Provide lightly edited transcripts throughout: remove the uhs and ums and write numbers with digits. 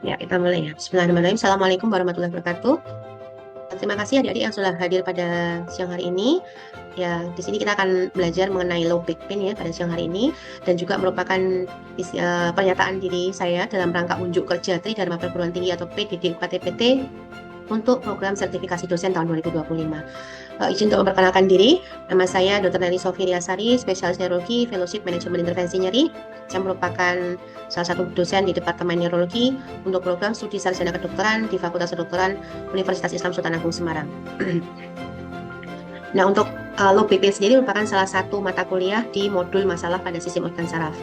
Ya, kita mulai ya. Bismillahirrahmanirrahim. Assalamualaikum warahmatullahi wabarakatuh. Terima kasih adik-adik yang sudah hadir pada siang hari ini. Ya, di sini kita akan belajar mengenai low back pain ya pada siang hari ini dan juga merupakan pernyataan diri saya dalam rangka unjuk kerja Tridharma Perguruan Tinggi atau PDD UKT-PT untuk program sertifikasi dosen tahun 2025. Izin untuk memperkenalkan diri, nama saya Dr. Nelly Sofiria Sari, spesialis neurologi, fellowship manajemen intervensi nyeri. Saya merupakan salah satu dosen di Departemen Neurologi untuk program studi sarjana kedokteran di Fakultas Kedokteran Universitas Islam Sultan Agung Semarang. Nah, untuk low BP sendiri merupakan salah satu mata kuliah di modul masalah pada sistem organ saraf.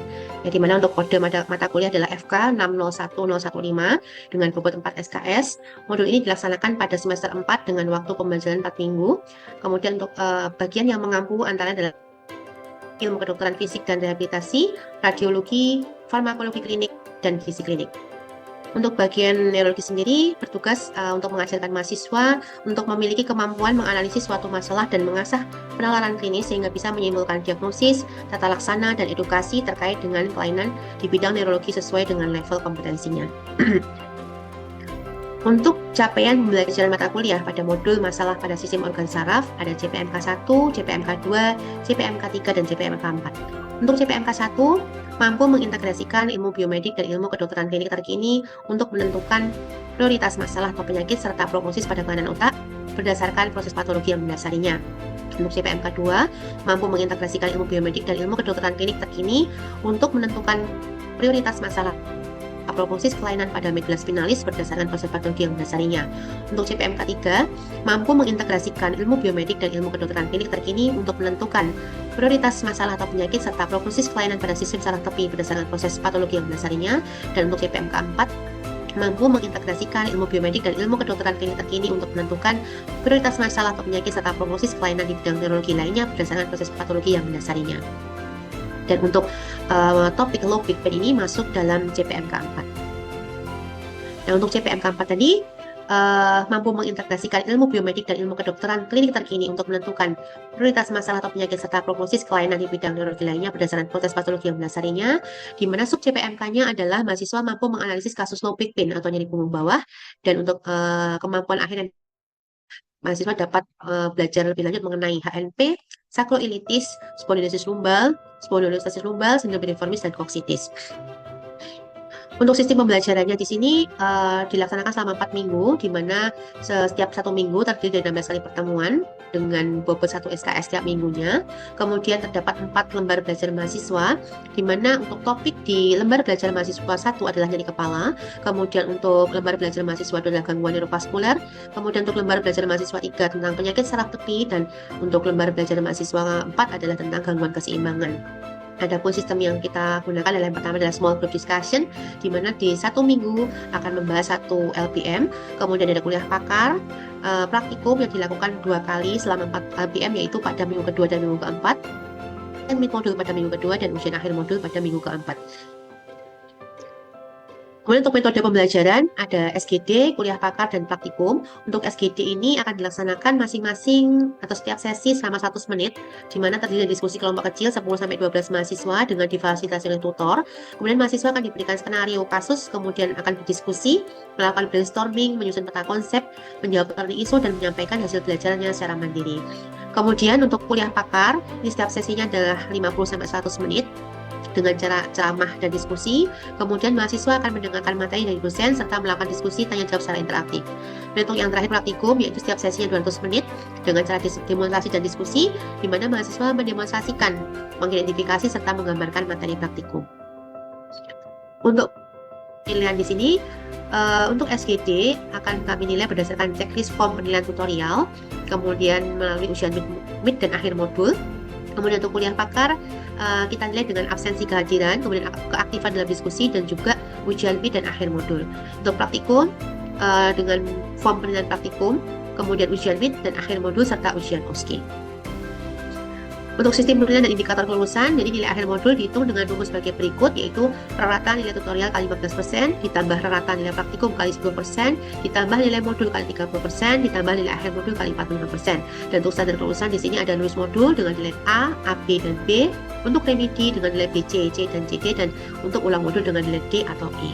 Ya, di mana untuk kode mata kuliah adalah FK 601015 dengan bobot 4 SKS. Modul ini dilaksanakan pada semester 4 dengan waktu pembelajaran 4 minggu. Kemudian untuk bagian yang mengampu antara adalah ilmu kedokteran fisik dan rehabilitasi, radiologi, farmakologi klinik, dan gizi klinik. Untuk bagian neurologi sendiri bertugas untuk mengajarkan mahasiswa untuk memiliki kemampuan menganalisis suatu masalah dan mengasah penalaran klinis sehingga bisa menyimpulkan diagnosis, tata laksana, dan edukasi terkait dengan kelainan di bidang neurologi sesuai dengan level kompetensinya. Untuk capaian pembelajaran mata kuliah pada modul masalah pada sistem organ saraf ada CPMK 1, CPMK 2, CPMK 3, dan CPMK 4. Untuk CPMK 1 mampu mengintegrasikan ilmu biomedik dan ilmu kedokteran klinik terkini untuk menentukan prioritas masalah atau penyakit serta prognosis pada kelainan otak berdasarkan proses patologi yang mendasarinya. Untuk CPMK 2 mampu mengintegrasikan ilmu biomedik dan ilmu kedokteran klinik terkini untuk menentukan prioritas masalah prognosis kelainan pada medula spinalis berdasarkan proses patologi yang mendasarinya. Untuk CPMK 3 mampu mengintegrasikan ilmu biomedik dan ilmu kedokteran klinik terkini untuk menentukan prioritas masalah atau penyakit serta prognosis kelainan pada sistem saraf tepi berdasarkan proses patologi yang mendasarinya. Dan untuk CPMK 4 mampu mengintegrasikan ilmu biomedik dan ilmu kedokteran klinik terkini untuk menentukan prioritas masalah atau penyakit serta prognosis kelainan di bidang neurologi lainnya berdasarkan proses patologi yang mendasarinya. Dan untuk topik low back pain ini masuk dalam CPMK 4. Nah, untuk CPMK 4 tadi mampu mengintegrasikan ilmu biomedik dan ilmu kedokteran klinik terkini untuk menentukan prioritas masalah atau penyakit serta prognosis kelainan di bidang neurologi lainnya berdasarkan proses patologi yang mendasarinya, di mana sub CPMK-nya adalah mahasiswa mampu menganalisis kasus low back pain atau nyeri punggung bawah, dan untuk kemampuan akhirnya mahasiswa dapat belajar lebih lanjut mengenai HNP, sakroilitis, spondylosis lumbal, sindrom piriformis, dan koksitis. Untuk sistem pembelajarannya di sini dilaksanakan selama 4 minggu, di mana setiap 1 minggu terdiri dari 16 kali pertemuan dengan bobot 1 SKS setiap minggunya. Kemudian terdapat 4 lembar belajar mahasiswa, di mana untuk topik di lembar belajar mahasiswa 1 adalah nyeri kepala, kemudian untuk lembar belajar mahasiswa 2 adalah gangguan neurovaskuler, kemudian untuk lembar belajar mahasiswa 3 tentang penyakit saraf tepi, dan untuk lembar belajar mahasiswa 4 adalah tentang gangguan keseimbangan. Adapun sistem yang kita gunakan adalah yang pertama adalah small group discussion, di mana di 1 minggu akan membahas 1 LPM, kemudian ada kuliah pakar, praktikum yang dilakukan 2 kali selama 4 LPM, yaitu pada minggu kedua dan minggu keempat, dan mid modul pada minggu kedua dan ujian akhir modul pada minggu keempat. Kemudian untuk metode pembelajaran ada SGD, kuliah pakar, dan praktikum. Untuk SGD ini akan dilaksanakan masing-masing atau setiap sesi selama 100 menit, di mana terdiri dari diskusi kelompok kecil 10-12 mahasiswa dengan difasilitasi oleh tutor. Kemudian mahasiswa akan diberikan skenario kasus, kemudian akan berdiskusi, melakukan brainstorming, menyusun peta konsep, menjawab learning issue, dan menyampaikan hasil belajarnya secara mandiri. Kemudian untuk kuliah pakar, di setiap sesinya adalah 50-100 menit, dengan cara ceramah dan diskusi. Kemudian mahasiswa akan mendengarkan materi dari dosen serta melakukan diskusi tanya jawab secara interaktif. Dan untuk yang terakhir praktikum, yaitu setiap sesinya 200 menit dengan cara demonstrasi dan diskusi, di mana mahasiswa mendemonstrasikan, mengidentifikasi serta menggambarkan materi praktikum. Untuk penilaian di sini, untuk SGD akan kami nilai berdasarkan checklist form penilaian tutorial, kemudian melalui ujian mid dan akhir modul. Kemudian untuk kuliah pakar, kita nilai dengan absensi kehadiran, kemudian keaktifan dalam diskusi, dan juga ujian mid dan akhir modul. Untuk praktikum, dengan form penilaian praktikum, kemudian ujian mid dan akhir modul, serta ujian OSCE. Untuk sistem penilaian dan indikator kelulusan, jadi nilai akhir modul dihitung dengan rumus sebagai berikut, yaitu rata nilai tutorial kali 15%, ditambah rata nilai praktikum kali 10%, ditambah nilai modul kali 30%, ditambah nilai akhir modul kali 45%. Dan untuk standar kelulusan di sini ada lulus modul dengan nilai A, B, dan B, untuk remedi dengan nilai B, C, dan CD, dan untuk ulang modul dengan nilai D atau E.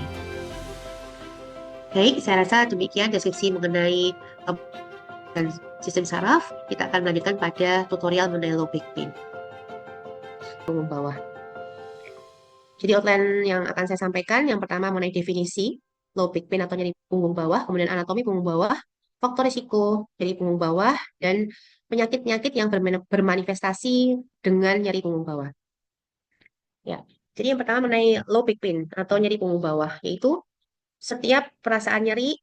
Baik, saya rasa demikian deskripsi mengenai dan sistem saraf. Kita akan melanjutkan pada tutorial mengenai low back pain. Punggung bawah. Jadi outline yang akan saya sampaikan, yang pertama mengenai definisi low back pain atau nyeri punggung bawah, kemudian anatomi punggung bawah, faktor risiko nyeri punggung bawah, dan penyakit-penyakit yang bermanifestasi dengan nyeri punggung bawah. Ya, jadi yang pertama mengenai low back pain atau nyeri punggung bawah, yaitu setiap perasaan nyeri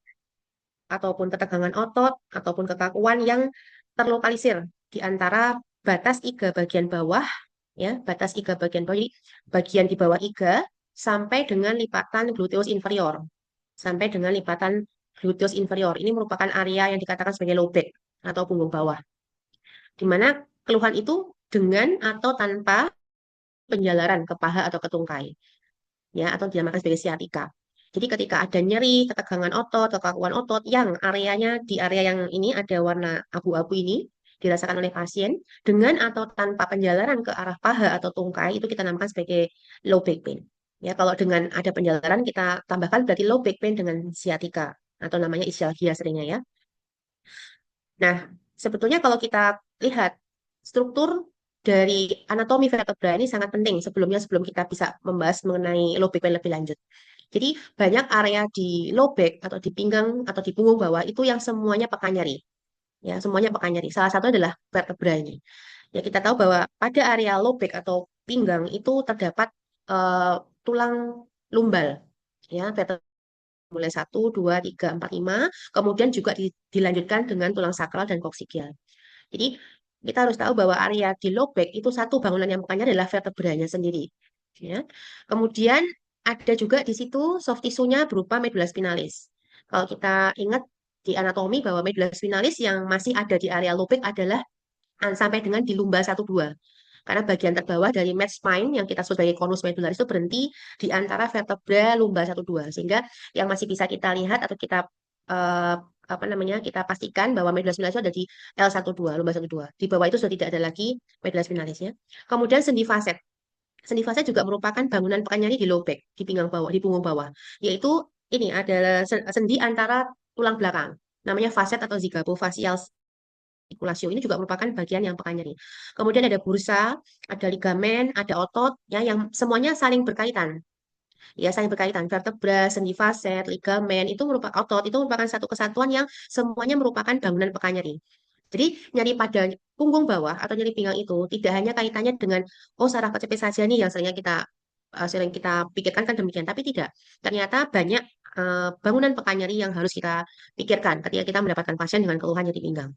ataupun ketegangan otot ataupun kekakuan yang terlokalisir di antara batas iga bagian bawah, ya, batas iga bagian bawah, jadi bagian di bawah iga sampai dengan lipatan gluteus inferior, sampai dengan lipatan gluteus inferior. Ini merupakan area yang dikatakan sebagai low back atau punggung bawah, di mana keluhan itu dengan atau tanpa penjalaran ke paha atau ke tungkai, ya, atau dinamakan sebagai sciatica. Jadi ketika ada nyeri, ketegangan otot, kekakuan otot yang areanya di area yang ini ada warna abu-abu ini dirasakan oleh pasien dengan atau tanpa penjalaran ke arah paha atau tungkai, itu kita namakan sebagai low back pain. Ya, kalau dengan ada penjalaran kita tambahkan berarti low back pain dengan sciatica atau namanya ischialgia seringnya, ya. Nah, sebetulnya kalau kita lihat struktur dari anatomi vertebra ini sangat penting sebelum kita bisa membahas mengenai low back pain lebih lanjut. Jadi banyak area di low back atau di pinggang atau di punggung bawah itu yang semuanya pekan nyeri. Ya, semuanya pekan nyeri. Salah satu adalah vertebra ini. Ya, kita tahu bahwa pada area low back atau pinggang itu terdapat eh, tulang lumbal. Ya, vertebra mulai 1, 2, 3, 4, 5. Kemudian juga dilanjutkan dengan tulang sakral dan koksigial. Jadi kita harus tahu bahwa area di low back itu satu bangunan yang bukannya adalah vertebranya sendiri. Ya. Kemudian ada juga di situ soft tissue-nya berupa medulla spinalis. Kalau kita ingat di anatomi bahwa medulla spinalis yang masih ada di area low back adalah sampai dengan di lumbar 1, 2. Karena bagian terbawah dari med spine yang kita sebut sebagai conus medullaris itu berhenti di antara vertebra lumbar 1, 2. Sehingga yang masih bisa kita lihat atau kita eh, apa namanya kita pastikan bahwa medulla spinalis itu ada di L12, lumbar 1, 2. Di bawah itu sudah tidak ada lagi medulla spinalisnya. Kemudian sendi faset. Sendi faset juga merupakan bangunan pekan nyeri di low back, di pinggang bawah, di punggung bawah. Yaitu ini adalah sendi antara tulang belakang. Namanya faset atau zigapofascial artikulasi ini juga merupakan bagian yang pekan nyeri. Kemudian ada bursa, ada ligamen, ada otot, ya, yang semuanya saling berkaitan. Ya, saling berkaitan. Vertebra, sendi faset, ligamen itu merupakan otot, itu merupakan satu kesatuan yang semuanya merupakan bangunan pekan nyeri. Jadi nyeri pada punggung bawah atau nyeri pinggang itu tidak hanya kaitannya dengan saraf kejepit saja nih yang sering kita pikirkan kan demikian, tapi tidak. Ternyata banyak bangunan pekan nyeri yang harus kita pikirkan ketika kita mendapatkan pasien dengan keluhan nyeri pinggang.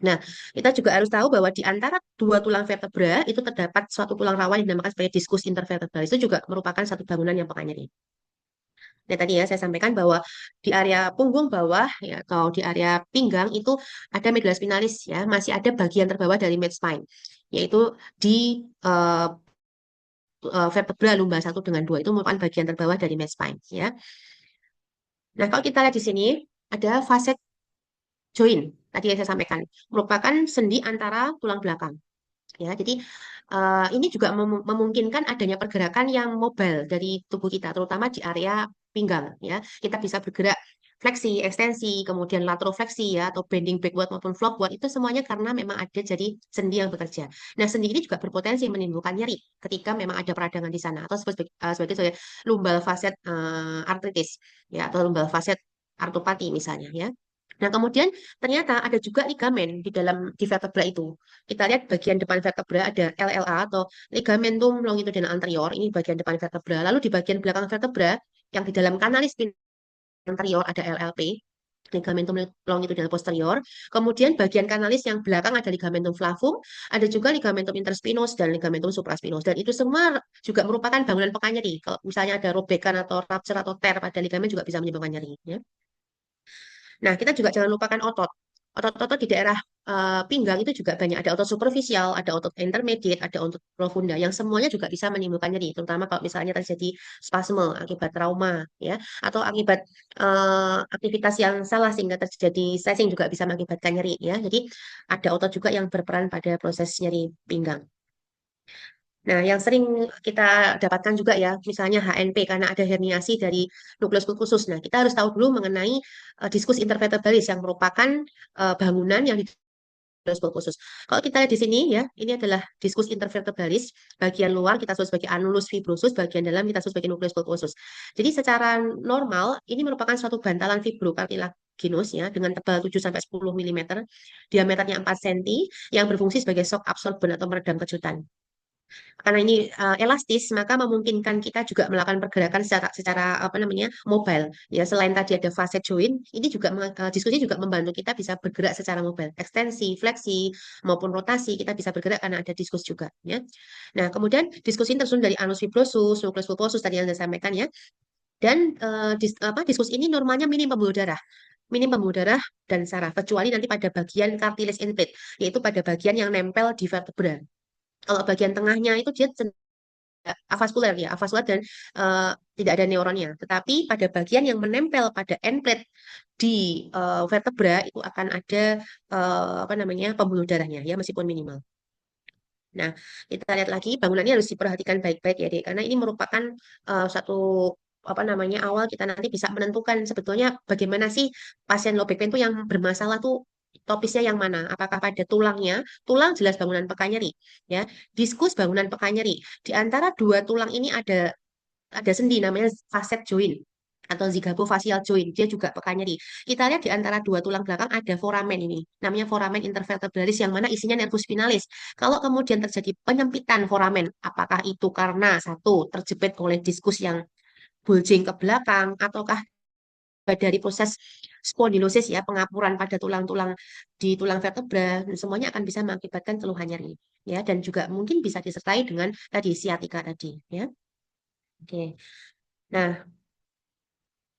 Nah, kita juga harus tahu bahwa di antara dua tulang vertebra itu terdapat suatu tulang rawan yang dinamakan sebagai diskus intervertebralis. Itu juga merupakan satu bangunan yang pekan nyeri. Nah, tadi ya saya sampaikan bahwa di area punggung bawah ya atau di area pinggang itu ada medulla spinalis ya, masih ada bagian terbawah dari mid spine, yaitu di eh, vertebra lumbar 1 dengan 2 itu merupakan bagian terbawah dari mid spine ya. Nah, kalau kita lihat di sini ada facet joint tadi yang saya sampaikan merupakan sendi antara tulang belakang. Ya, jadi ini juga memungkinkan adanya pergerakan yang mobile dari tubuh kita, terutama di area pinggang. Ya, kita bisa bergerak fleksi, ekstensi, kemudian laterofleksi ya, atau bending backward maupun forward itu semuanya karena memang ada jadi sendi yang bekerja. Nah, sendi ini juga berpotensi menimbulkan nyeri ketika memang ada peradangan di sana atau sebagai lumbal facet artritis ya atau lumbal facet artropati misalnya ya. Nah, kemudian ternyata ada juga ligamen di vertebra itu. Kita lihat bagian depan vertebra ada LLA atau ligamentum longitudinal anterior, ini bagian depan vertebra. Lalu di bagian belakang vertebra yang di dalam kanalis anterior ada LLP, ligamentum longitudinal posterior. Kemudian bagian kanalis yang belakang ada ligamentum flavum, ada juga ligamentum interspinous dan ligamentum supraspinous. Dan itu semua juga merupakan bangunan pekan nyeri. Kalau misalnya ada robekan atau rupture atau tear pada ligamen juga bisa menyebabkan nyeri. Ya. Nah, kita juga jangan lupakan otot. Otot-otot di daerah pinggang itu juga banyak. Ada otot superficial, ada otot intermediate, ada otot profunda, yang semuanya juga bisa menimbulkan nyeri. Terutama kalau misalnya terjadi spasme akibat trauma, ya, atau akibat aktivitas yang salah sehingga terjadi stretching juga bisa mengakibatkan nyeri, ya. Jadi ada otot juga yang berperan pada proses nyeri pinggang. Nah, yang sering kita dapatkan juga ya, misalnya HNP karena ada herniasi dari nukleus pulposus. Nah, kita harus tahu dulu mengenai diskus intervertebralis yang merupakan bangunan yang di nukleus pulposus. Kalau kita lihat di sini ya, ini adalah diskus intervertebralis. Bagian luar kita sebut sebagai annulus fibrosus, bagian dalam kita sebut sebagai nukleus pulposus. Jadi secara normal ini merupakan suatu bantalan fibrokartilaginus ya dengan tebal 7 sampai 10 mm, diameternya 4 cm yang berfungsi sebagai shock absorber atau meredam kejutan. Karena ini elastis, maka memungkinkan kita juga melakukan pergerakan secara apa namanya mobile. Ya, selain tadi ada facet joint, ini juga diskusi juga membantu kita bisa bergerak secara mobile, ekstensi, fleksi maupun rotasi kita bisa bergerak karena ada diskus juga. Ya. Nah, kemudian diskusi tersusun dari anus fibrosus, nukleus pulposus tadi yang saya sampaikan ya. Dan diskus ini normalnya minim pembuluh darah. Minim pembuluh darah dan saraf, kecuali nanti pada bagian cartilage infiltrate, yaitu pada bagian yang nempel di vertebra. Kalau bagian tengahnya itu dia avaskuler ya, avaskuler dan eh, tidak ada neuronnya. Tetapi pada bagian yang menempel pada end plate di vertebra itu akan ada apa namanya pembuluh darahnya ya meskipun minimal. Nah, kita lihat lagi bangunannya harus diperhatikan baik-baik ya, Dek, karena ini merupakan satu apa namanya awal kita nanti bisa menentukan sebetulnya bagaimana sih pasien low back pain itu yang bermasalah tuh topisnya yang mana? Apakah pada tulangnya? Tulang jelas bangunan peka nyeri, ya. Diskus bangunan peka nyeri. Di antara dua tulang ini ada sendi namanya facet joint atau zigobofacial joint. Dia juga peka nyeri. Kita lihat di antara dua tulang belakang ada foramen ini. Namanya foramen intervertebralis yang mana isinya nervus spinalis. Kalau kemudian terjadi penyempitan foramen, apakah itu karena satu terjepit oleh diskus yang bulging ke belakang ataukah dari proses spondylosis ya pengapuran pada tulang-tulang di tulang vertebra semuanya akan bisa mengakibatkan keluhan nyeri ya dan juga mungkin bisa disertai dengan tadi siatika tadi ya. Oke. Nah,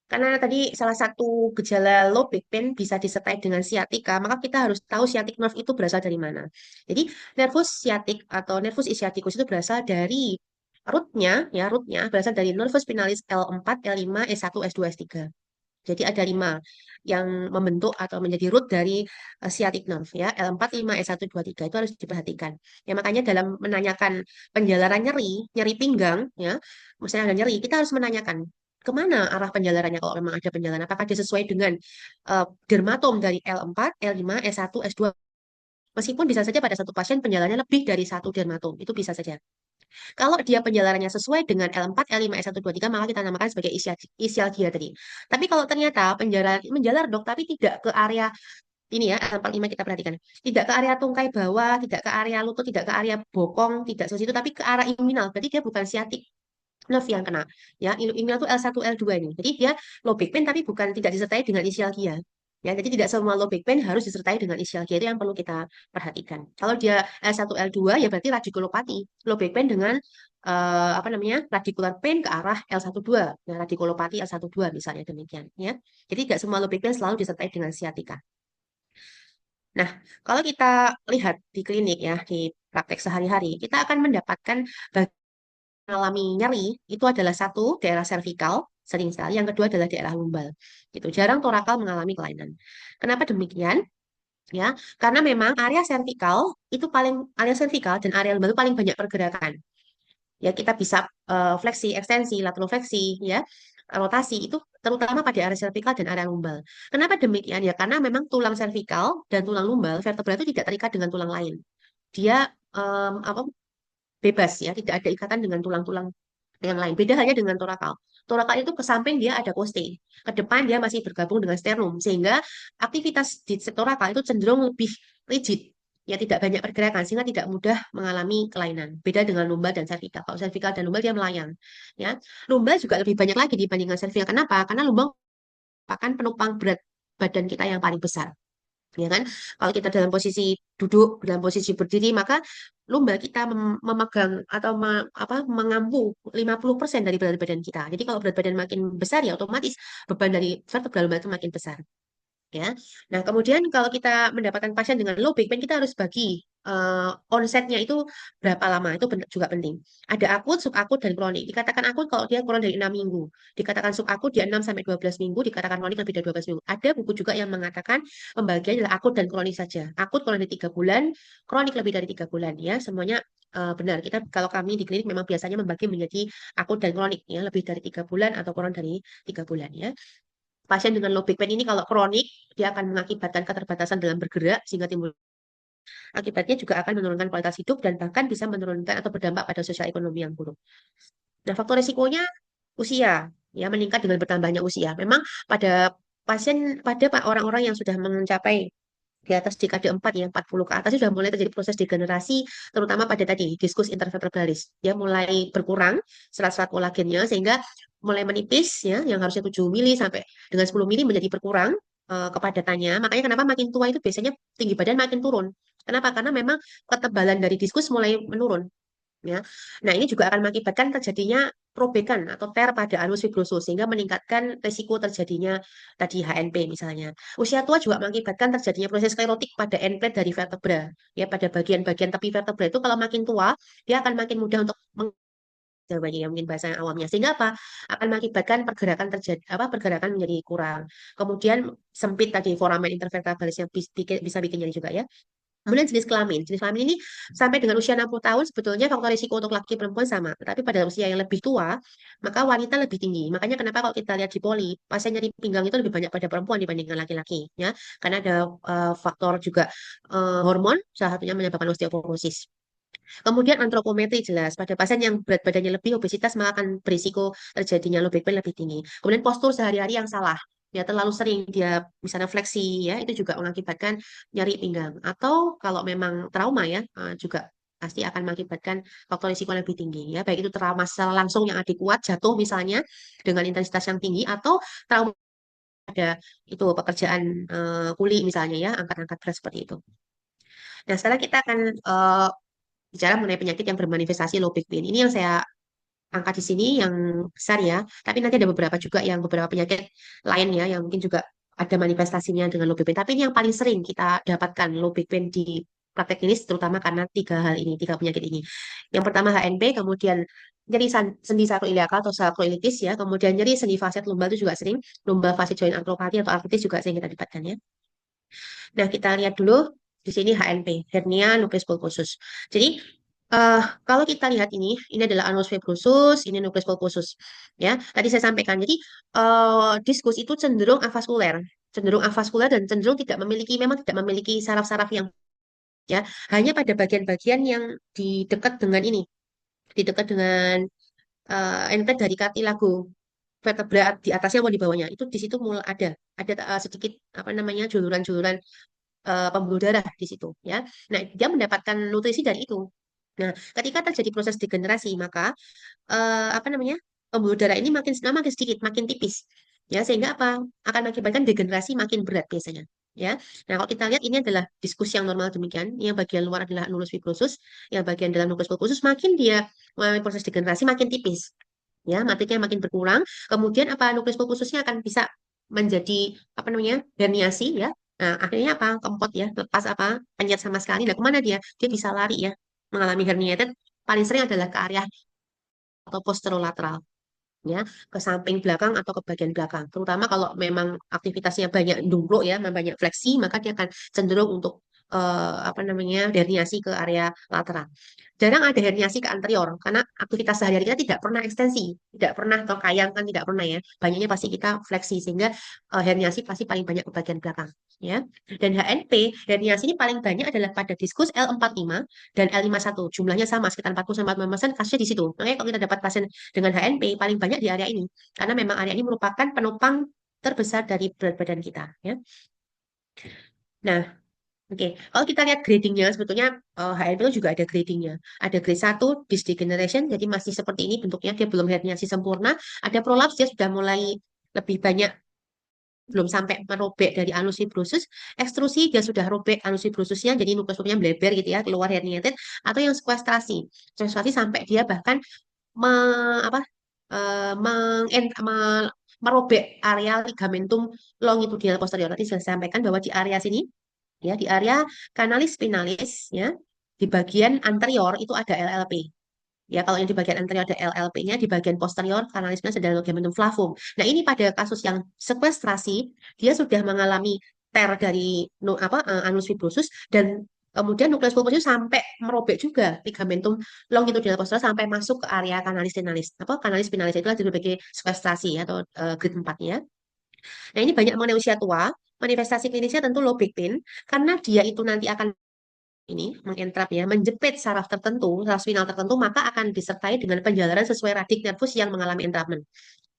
karena tadi salah satu gejala low back pain bisa disertai dengan siatika, maka kita harus tahu sciatic nerve itu berasal dari mana. Jadi, nervus sciatic atau nervus ischiaticus itu berasal dari rootnya berasal dari nervus spinalis L4, L5, S1, S2, S3. Jadi ada 5 yang membentuk atau menjadi root dari sciatic nerve ya. L4, 5, S1, 2, 3 itu harus diperhatikan. Ya makanya dalam menanyakan penjalaran nyeri, nyeri pinggang ya, misalnya ada nyeri, kita harus menanyakan kemana arah penjalarannya kalau memang ada penjalaran. Apakah dia sesuai dengan dermatom dari L4, L5, S1, S2. Meskipun bisa saja pada satu pasien penjalannya lebih dari satu dermatom, itu bisa saja. Kalau dia penjalarannya sesuai dengan L4, L5, S1, 2, 3, maka kita namakan sebagai ischialgia tadi. Tapi kalau ternyata menjalar dok, tapi tidak ke area ini ya, L4, 5 kita perhatikan. Tidak ke area tungkai bawah, tidak ke area lutut, tidak ke area bokong, tidak ke situ, tapi ke arah inguinal. Berarti dia bukan sciatic nerve yang kena. Ya, inguinal itu L1, L2 ini. Jadi dia low back pain tapi bukan tidak disertai dengan ischialgia. Ya, jadi tidak semua low back pain harus disertai dengan ischialgia itu yang perlu kita perhatikan. Kalau dia L1, L2 ya berarti radikulopati. Low back pain dengan apa namanya? Radicular pain ke arah L12. Nah, radikulopati L12 misalnya demikian ya. Jadi tidak semua low back pain selalu disertai dengan sciatica. Nah, kalau kita lihat di klinik ya, di praktek sehari-hari, kita akan mendapatkan mengalami nyeri itu adalah satu daerah servikal sering sekali, yang kedua adalah daerah lumbal. Gitu. Jarang torakal mengalami kelainan. Kenapa demikian? Ya, karena memang area servikal dan area lumbal itu paling banyak pergerakan. Ya, kita bisa fleksi, ekstensi, lateral fleksi, ya, rotasi itu terutama pada area servikal dan area lumbal. Kenapa demikian? Ya, karena memang tulang servikal dan tulang lumbal vertebra itu tidak terikat dengan tulang lain. Dia apa bebas ya, tidak ada ikatan dengan tulang-tulang yang lain. Beda halnya dengan torakal. Torakal itu ke samping dia ada poste, ke depan dia masih bergabung dengan sternum, sehingga aktivitas di torakal itu cenderung lebih rigid, ya tidak banyak pergerakan, sehingga tidak mudah mengalami kelainan. Beda dengan lumbal dan servikal. Kalau servikal dan lumbal dia melayang, ya. Lumbal juga lebih banyak lagi dibandingkan servikal. Kenapa? Karena lumbal merupakan penopang berat badan kita yang paling besar. Ya kan? Kalau kita dalam posisi duduk, dalam posisi berdiri, maka lumba kita memegang atau mengampu 50% dari berat badan kita. Jadi kalau berat badan makin besar ya otomatis beban dari vertebra lumbar itu makin besar. Ya. Nah, kemudian kalau kita mendapatkan pasien dengan low back pain, kita harus bagi onsetnya itu berapa lama. Itu juga penting. Ada akut, subakut, dan kronik. Dikatakan akut kalau dia kurang dari 6 minggu. Dikatakan subakut dia 6 sampai 12 minggu. Dikatakan kronik lebih dari 12 minggu. Ada buku juga yang mengatakan pembagian adalah akut dan kronik saja. Akut kurang dari 3 bulan, kronik lebih dari 3 bulan. Ya, semuanya benar. Kita kalau kami di klinik memang biasanya membagi menjadi akut dan kronik ya, lebih dari 3 bulan atau kurang dari 3 bulan ya. Pasien dengan low back pain ini kalau kronik, dia akan mengakibatkan keterbatasan dalam bergerak sehingga timbul akibatnya juga akan menurunkan kualitas hidup dan bahkan bisa menurunkan atau berdampak pada sosial ekonomi yang buruk. Nah, faktor risikonya usia, ya meningkat dengan bertambahnya usia. Memang pada pada orang-orang yang sudah mencapai di atas dekade 4 ya, 40 ke atas sudah mulai terjadi proses degenerasi, terutama pada tadi diskus intervertebralis. Dia mulai berkurang serat-serat kolagennya sehingga mulai menipis ya, yang harusnya 7 mili sampai dengan 10 mili menjadi berkurang kepadatannya. Makanya kenapa makin tua itu biasanya tinggi badan makin turun. Kenapa? Karena memang ketebalan dari diskus mulai menurun. Ya. Nah, ini juga akan mengakibatkan terjadinya robekan atau tear pada anus fibrosus sehingga meningkatkan risiko terjadinya tadi HNP misalnya. Usia tua juga mengakibatkan terjadinya proses sklerotik pada end plate dari vertebra. Ya, pada bagian-bagian tepi vertebra itu kalau makin tua, dia akan makin mudah untuk Jawanya ya mungkin bahasa awamnya sehingga apa akan mengakibatkan pergerakan terjadi pergerakan menjadi kurang, kemudian sempit tadi foramen intervertebralis yang bisa bikin nyeri juga ya. Kemudian jenis kelamin ini sampai dengan usia 60 tahun sebetulnya faktor risiko untuk laki perempuan sama. Tetapi pada usia yang lebih tua, maka wanita lebih tinggi. Makanya kenapa kalau kita lihat di poli, pasien nyeri pinggang itu lebih banyak pada perempuan dibandingkan laki-laki. Ya, karena ada faktor juga hormon, salah satunya menyebabkan osteoporosis. Kemudian antropometri jelas, pada pasien yang berat badannya lebih obesitas maka akan berisiko terjadinya low back pain lebih tinggi. Kemudian postur sehari-hari yang salah, ya terlalu sering dia misalnya fleksi ya itu juga mengakibatkan nyeri pinggang. Atau kalau memang trauma ya juga pasti akan mengakibatkan faktor risiko yang lebih tinggi ya baik itu trauma secara langsung yang adik kuat jatuh misalnya dengan intensitas yang tinggi atau trauma ada itu pekerjaan kuli misalnya ya angkat-angkat berat seperti itu. Nah, sekarang kita akan bicara mengenai penyakit yang bermanifestasi low back pain. Ini yang saya angkat di sini yang besar ya. Tapi nanti ada beberapa juga yang beberapa penyakit lain ya yang mungkin juga ada manifestasinya dengan low back pain. Tapi ini yang paling sering kita dapatkan low back pain di praktek klinis terutama karena tiga hal ini, tiga penyakit ini. Yang pertama HNP, kemudian nyeri sendi sakroiliakal atau sakroilitis ya, kemudian nyeri sendi faset lumbal itu juga sering, lumbal faset joint arthropathy atau artritis juga sering kita dapatkan ya. Nah, kita lihat dulu di sini HNP, hernia nucleus pulposus. Jadi, kalau kita lihat ini adalah anus fibrosus, ini nucleus pulposus. Ya, tadi saya sampaikan. Jadi, diskus itu cenderung avaskuler dan cenderung memang tidak memiliki saraf-saraf yang ya, hanya pada bagian-bagian yang di dekat dengan di dekat dengan endplate dari kartilago vertebra di atasnya atau di bawahnya. Itu di situ mulai ada sedikit apa namanya juluran-juluran pembuluh darah di situ ya. Nah, dia mendapatkan nutrisi dari itu. Nah, ketika terjadi proses degenerasi, maka apa namanya? Pembuluh darah ini makin sedikit, makin tipis. Ya, sehingga apa? Akan mengakibatkan degenerasi makin berat biasanya. Ya. Nah, kalau kita lihat ini adalah diskusi yang normal demikian. Yang bagian luar adalah anulus fibrosus, yang bagian dalam nucleus pulposus makin dia melalui proses degenerasi makin tipis. Ya, matriknya makin berkurang. Kemudian apa nukleus pulposusnya akan bisa menjadi apa namanya? Herniasi ya. Nah, akhirnya apa? Kempot ya, lepas apa? Penyet sama sekali. Nah, kemana dia? Dia bisa lari ya. Mengalami herniated paling sering adalah ke area atau posterolateral ya ke samping belakang atau ke bagian belakang. Terutama kalau memang aktivitasnya banyak dungkluk ya, banyak fleksi, maka dia akan cenderung untuk apa namanya herniasi ke area lateral. Jarang ada herniasi ke anterior karena aktivitas sehari-hari kita tidak pernah ekstensi, tidak pernah kayang kan tidak pernah ya. Banyaknya pasti kita fleksi sehingga herniasi pasti paling banyak ke bagian belakang ya. Dan HNP herniasi ini paling banyak adalah pada diskus L45 dan L51. Jumlahnya sama sekitar 40-45% kasusnya di situ. Makanya kalau kita dapat pasien dengan HNP paling banyak di area ini karena memang area ini merupakan penopang terbesar dari berat badan kita ya. Nah, oke, kalau kita lihat gradingnya, sebetulnya HNP itu juga ada gradingnya. Ada grade 1, disc degeneration, jadi masih seperti ini bentuknya, dia belum herniasi sempurna. Ada prolaps, dia sudah mulai lebih banyak, belum sampai merobek dari anus fibrosus. Ekstrusi, dia sudah robek anus fibrosusnya, jadi nukleus pulpusnya bleber gitu ya, keluar herniated. Atau yang sekuestrasi. Sekuestrasi sampai dia bahkan me, apa, eh, meng, en- me- merobek area ligamentum longitudinal posterior. Tadi sudah saya sampaikan bahwa di area sini, ya di area kanalis spinalis, ya di bagian anterior itu ada LLP. Ya, kalau yang di bagian anterior ada LLP-nya, di bagian posterior kanalis spinalis ada ligamentum flavum. Nah, ini pada kasus yang sekuestrasi, dia sudah mengalami tear dari anus fibrosus dan kemudian nukleus pulposus sampai merobek juga ligamentum longitudinal posterior sampai masuk ke area kanalis spinalis. Kanalis spinalis itulah sebagai sekuestrasi atau grade 4 ya. Nah, ini banyak mengenai usia tua. Manifestasi klinisnya tentu low back pain karena dia itu nanti akan ini mengentrap ya, menjepit saraf tertentu, saraf spinal tertentu, maka akan disertai dengan penjalaran sesuai radik nervus yang mengalami entrapment.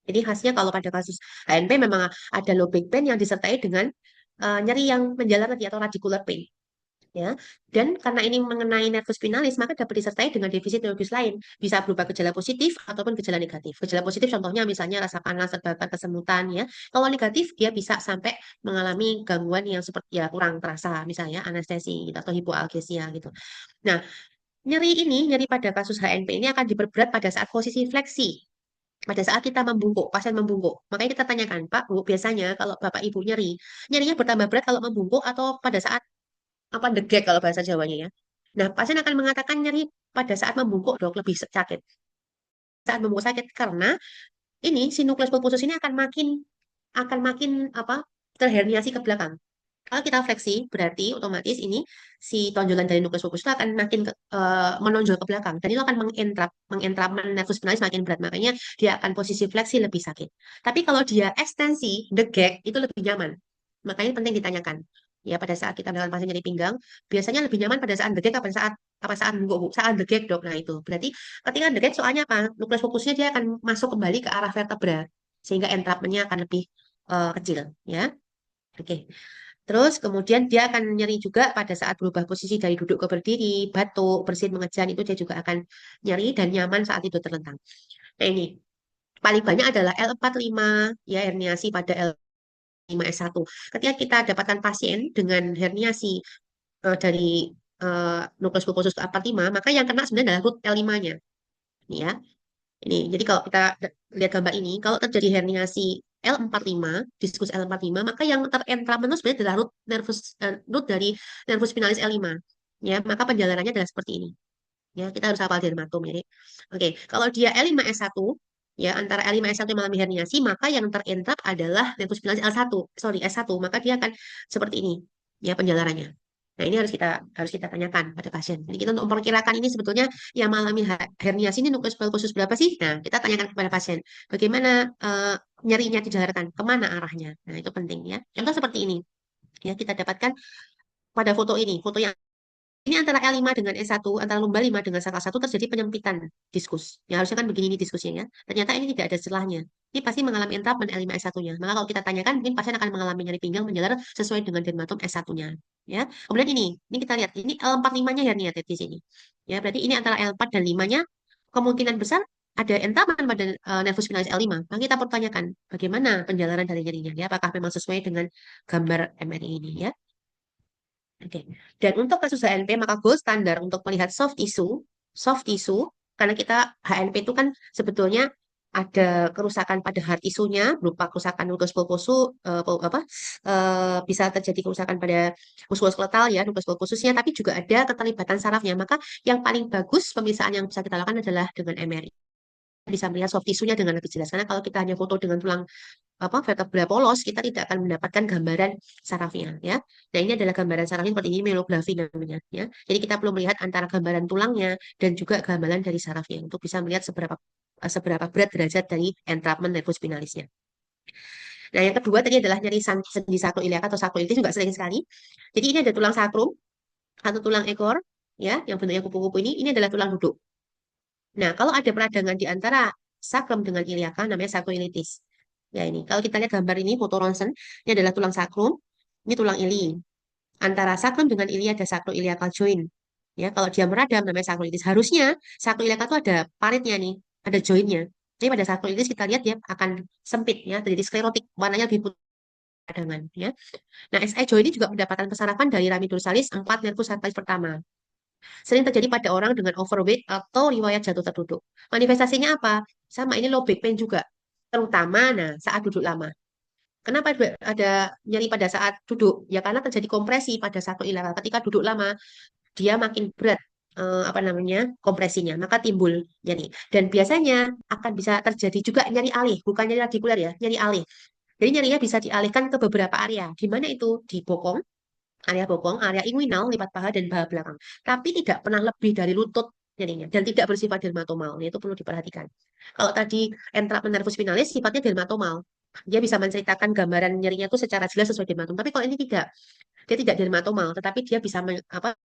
Jadi khasnya kalau pada kasus HNP memang ada low back pain yang disertai dengan nyeri yang menjalar tadi atau radicular pain. Ya, dan karena ini mengenai nervus spinalis, maka dapat disertai dengan defisit neurologis lain, bisa berupa gejala positif ataupun gejala negatif. Gejala positif contohnya misalnya rasa panas, terbakar, kesemutan ya. Kalau negatif dia bisa sampai mengalami gangguan yang seperti ya kurang terasa, misalnya anestesi gitu, atau hipoalgesia gitu. Nah, nyeri pada kasus HNP ini akan diperberat pada saat posisi fleksi. Pada saat kita membungkuk, pasien membungkuk. Makanya kita tanyakan, Pak, Bu, biasanya kalau Bapak Ibu nyerinya bertambah berat kalau membungkuk atau pada saat degek kalau bahasa Jawanya ya. Nah, pasien akan mengatakan nyeri pada saat membungkuk, Dok, lebih sakit. Saat membungkuk sakit karena ini si nukleus pulposus ini akan makin apa? Terherniasi ke belakang. Kalau kita fleksi, berarti otomatis ini si tonjolan dari nukleus pulposus itu akan makin menonjol ke belakang. Dan itu akan mengentrap nervus spinalis makin berat. Makanya dia akan posisi fleksi lebih sakit. Tapi kalau dia ekstensi, degek, itu lebih nyaman. Makanya penting ditanyakan. Ya, pada saat kita melakukan pasien nyeri pinggang, biasanya lebih nyaman pada saat degek apa saat bungkuk, Bu? Saat degek, Dok. Nah, itu. Berarti ketika degek soalnya apa? Nukleus pulposusnya dia akan masuk kembali ke arah vertebra sehingga entrapmentnya akan lebih kecil, ya. Oke. Terus kemudian dia akan nyeri juga pada saat berubah posisi dari duduk ke berdiri, batuk, bersin, mengejan itu dia juga akan nyeri dan nyaman saat tidur terlentang. Nah ini paling banyak adalah L45 ya herniasi pada L5S1. Ketika kita dapatkan pasien dengan herniasi dari nukleus pulposus ke 45, maka yang kena sebenarnya adalah root L5-nya. Ini ya. Ini, jadi kalau kita lihat gambar ini, kalau terjadi herniasi L45, diskus L45, maka yang terentrapment sebenarnya adalah root dari nervus spinalis L5. Ya, maka penjalarannya adalah seperti ini. Ya, kita harus hafal dermatom ya. Oke, kalau dia L5S1, ya antara L5S1 yang mengalami herniasi, maka yang terentrap adalah nervus spinalis S1, maka dia akan seperti ini. Ya, penjalarannya. Nah, ini harus kita tanyakan pada pasien. Jadi kita untuk memperkirakan ini sebetulnya yang mengalami herniasi ini nukleus pulposus berapa sih? Nah, kita tanyakan kepada pasien. Bagaimana nyerinya dijalarkan? Kemana arahnya? Nah, itu penting ya. Contoh seperti ini. Ya, kita dapatkan pada foto ini. Foto yang ini antara L5 dengan S1, antara lumbar 5 dengan sakral 1 terjadi penyempitan diskus. Ya, harusnya kan begini nih diskusnya ya. Ternyata ini tidak ada celahnya. Ini pasti mengalami entrapment L5 S1-nya. Maka kalau kita tanyakan, mungkin pasien akan mengalami nyeri pinggang menjalar sesuai dengan dermatom S1-nya. Ya. Kemudian ini kita lihat, ini L45-nya hernia di sini. Ya, berarti ini antara L4 dan 5-nya kemungkinan besar ada entrapment pada nervus spinalis L5. Maka kita pertanyakan, bagaimana penjalaran dari nyerinya? Ya, apakah memang sesuai dengan gambar MRI ini ya? Oke. Dan untuk kasus HNP maka gold standar untuk melihat soft tissue karena kita HNP itu kan sebetulnya ada kerusakan pada hard tissue-nya berupa kerusakan nukleus pulposus bisa terjadi kerusakan pada muskuloskeletal ya nukleus pulposusnya tapi juga ada keterlibatan sarafnya maka yang paling bagus pemeriksaan yang bisa kita lakukan adalah dengan MRI bisa melihat soft tissue-nya dengan lebih jelas karena kalau kita hanya foto dengan tulang vertebra polos, kita tidak akan mendapatkan gambaran sarafnya ya. Nah, ini adalah gambaran sarafnya seperti ini melografi namanya ya. Jadi kita perlu melihat antara gambaran tulangnya dan juga gambaran dari sarafnya untuk bisa melihat seberapa berat derajat dari entrapment nervus spinalisnya. Nah, yang kedua tadi adalah nyeri sendi sakroiliac atau sakroilitis juga sering sekali. Jadi ini ada tulang sakrum atau tulang ekor ya, yang bentuknya kupu-kupu ini adalah tulang duduk. Nah, kalau ada peradangan di antara sakrum dengan iliaka namanya sakroilitis. Ya ini, kalau kita lihat gambar ini foto ronsen, ini adalah tulang sakrum, ini tulang ili. Antara sakrum dengan ili ada sakroiliacal joint. Ya, kalau dia meradam namanya sakroilitis. Harusnya sakroiliacal itu ada paritnya nih, ada jointnya. Jadi pada sakroilitis kita lihat dia akan sempit ya, terjadi sklerotik, warnanya lebih putih peradangan ya. Nah, SI joint ini juga mendapatkan kesarapan dari ramidursalis 4 nervus satelit pertama. Sering terjadi pada orang dengan overweight atau riwayat jatuh terduduk. Manifestasinya apa? Sama ini low back pain juga. terutama nah saat duduk lama. Kenapa ada nyeri pada saat duduk? Ya karena terjadi kompresi pada satu ilegal. Ketika duduk lama, dia makin berat apa namanya kompresinya, maka timbul nyeri. Dan biasanya akan bisa terjadi juga nyeri alih, bukan nyeri radikuler ya, nyeri alih. Jadi nyerinya bisa dialihkan ke beberapa area. Di mana itu? Di bokong, area inguinal, lipat paha dan paha belakang. Tapi tidak pernah lebih dari lutut nyerinya dan tidak bersifat dermatomal. Itu perlu diperhatikan. Kalau tadi entrapment nervus finalis sifatnya dermatomal. Dia bisa menceritakan gambaran nyerinya itu secara jelas sesuai dermatom. Tapi kalau ini tidak, dia tidak dermatomal, tetapi dia bisa apa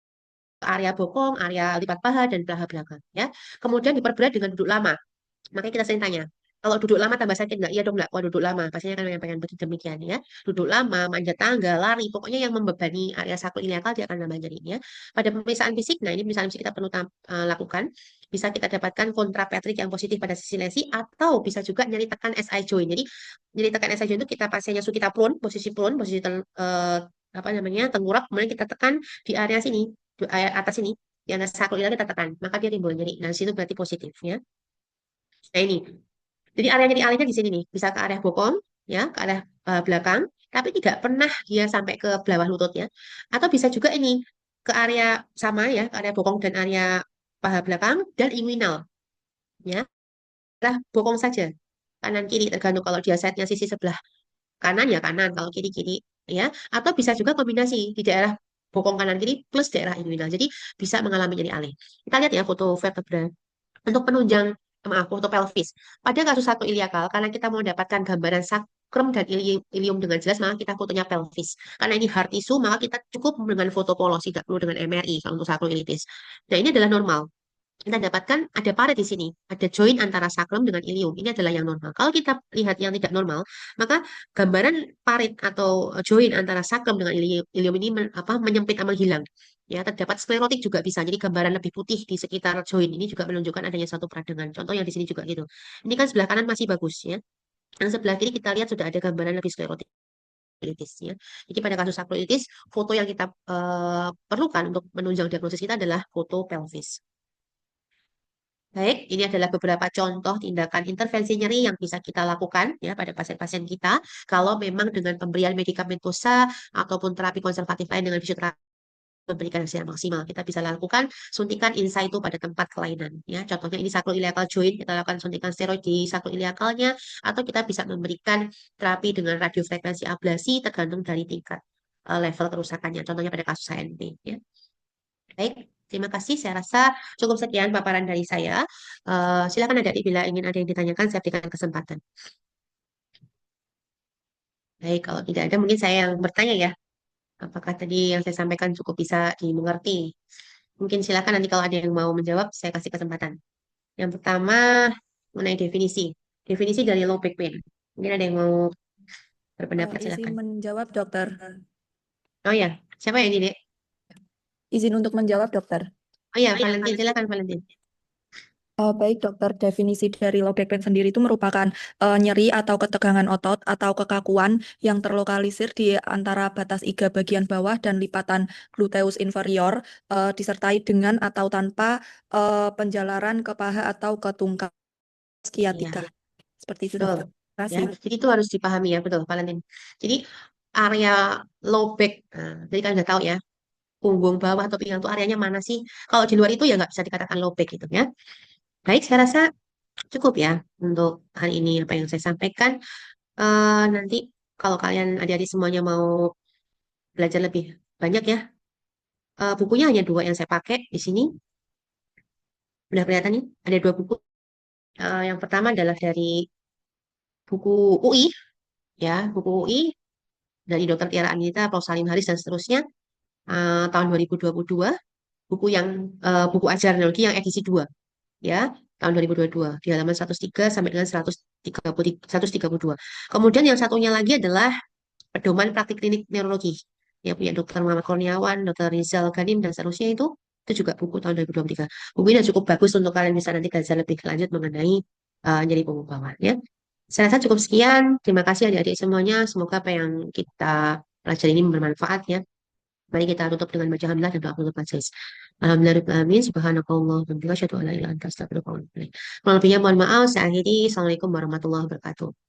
area bokong, area lipat paha dan paha belakang. Ya, kemudian diperberat dengan duduk lama. Makanya kita sering tanya, kalau duduk lama tambah sakit nggak? Iya dong nggak. Kalau duduk lama, pastinya kan yang pengen demikian ya. Duduk lama, manjat tangga, lari, pokoknya yang membebani area sakroiliakal dia akan nambah nyeri ya. Pada pemeriksaan fisik, nah ini pemeriksaan fisik kita perlu lakukan. Bisa kita dapatkan kontrapetrik yang positif pada sisi lesi atau bisa juga nyeri tekan SI joint. Jadi nyeri tekan SI joint itu kita pasiennya kita prone, posisi apa namanya tengkurap, kemudian kita tekan di area sini, di area atas sini, di area sakroiliakal kita tekan, maka dia timbul nyeri. Nah, situ berarti positif ya. Nah ini, jadi area nyeri alihnya di sini nih, bisa ke area bokong, ya, ke area belakang, tapi tidak pernah dia sampai ke bawah lututnya. Atau bisa juga ini ke area sama ya, ke area bokong dan area paha belakang dan inguinal, ya. Adalah bokong saja, kanan kiri tergantung kalau dia setnya sisi sebelah kanan ya kanan, kalau kiri kiri, ya. Atau bisa juga kombinasi di daerah bokong kanan kiri plus daerah inguinal. Jadi bisa mengalami nyeri alih. Kita lihat ya foto vertebra. Untuk penunjang, maaf, foto pelvis. Pada kasus satu iliakal, karena kita mau mendapatkan gambaran sakrum dan ilium dengan jelas, maka kita fotonya pelvis. Karena ini hard tissue, maka kita cukup dengan foto polos, tidak perlu dengan MRI kalau untuk sakroilitis. Nah, ini adalah normal. Kita dapatkan ada paret di sini, ada join antara sakrum dengan ilium. Ini adalah yang normal. Kalau kita lihat yang tidak normal, maka gambaran paret atau join antara sakrum dengan ilium ini menyempit atau menghilang. Ya, terdapat sklerotik juga bisa. Jadi gambaran lebih putih di sekitar join ini juga menunjukkan adanya satu peradangan. Contoh yang di sini juga gitu. Ini kan sebelah kanan masih bagus ya. Yang sebelah kiri kita lihat sudah ada gambaran lebih sklerotik ya. Jadi pada kasus sakroilitis, foto yang kita perlukan untuk menunjang diagnosis kita adalah foto pelvis. Baik, ini adalah beberapa contoh tindakan intervensi nyeri yang bisa kita lakukan ya pada pasien-pasien kita kalau memang dengan pemberian medikamentosa ataupun terapi konservatif lain dengan fisioterapi memberikan hasil yang maksimal. Kita bisa lakukan suntikan in situ pada tempat kelainan ya. Contohnya ini sacroiliacal joint, kita lakukan suntikan steroid di sacroiliacalnya atau kita bisa memberikan terapi dengan radiofrekuensi ablasi tergantung dari tingkat level kerusakannya. Contohnya pada kasus HNP ya. Baik, terima kasih. Saya rasa cukup sekian paparan dari saya. Silakan adik bila ingin ada yang ditanyakan, saya berikan kesempatan. Baik, kalau tidak ada mungkin saya yang bertanya ya. Apakah tadi yang saya sampaikan cukup bisa dimengerti? Mungkin silakan nanti kalau ada yang mau menjawab, saya kasih kesempatan. Yang pertama, mengenai definisi. Definisi dari low back pain. Mungkin ada yang mau berpendapat, Izin silakan. menjawab, dokter. Oh ya, siapa yang ini, Dek? Izin untuk menjawab, dokter. Oh ya, Valentin, silakan Valentin. Baik, dokter. Definisi dari low back pain sendiri itu merupakan nyeri atau ketegangan otot atau kekakuan yang terlokalisir di antara batas iga bagian bawah dan lipatan gluteus inferior, disertai dengan atau tanpa penjalaran ke paha atau ke tungkai skiatika. Iya, Seperti itu, betul. dokter. Terima Ya, kasih. jadi itu harus dipahami ya, betul, Valentin. Jadi area low back, jadi kan udah tahu ya, punggung bawah atau pinggang itu areanya mana sih? Kalau di luar itu ya nggak bisa dikatakan low back gitu ya. Baik, saya rasa cukup ya untuk hari ini apa yang saya sampaikan. Nanti kalau kalian adik-adik semuanya mau belajar lebih banyak ya, bukunya hanya dua yang saya pakai di sini. Udah kelihatan nih, ada dua buku. Yang pertama adalah dari buku UI, ya, buku UI dari Dr. Tiara Anita, Prof. Salim Haris dan seterusnya tahun 2022. Buku yang buku ajar neurologi yang edisi 2 ya tahun 2022 di halaman 103 sampai dengan 132. Kemudian yang satunya lagi adalah pedoman praktik klinik neurologi yang punya Dr. Muhammad Kurniawan, Dr. Rizal Ganim dan seterusnya itu juga buku tahun 2023. Buku ini cukup bagus untuk kalian bisa nanti belajar lebih lanjut mengenai nyeri punggung bawah ya. Saya rasa cukup sekian. Terima kasih adik-adik semuanya. Semoga apa yang kita pelajari ini bermanfaat ya. Mari kita tutup dengan baca hamdalah dan doa penutup majelis. Alhamdulillahirrahmanirrahim. Subhanakallah. Alhamdulillah. Asyhadu an la ilaha illa anta astaghfiruka wa atubu ilaik. Kurang lebihnya mohon maaf. Saya akhiri. Assalamualaikum warahmatullahi wabarakatuh.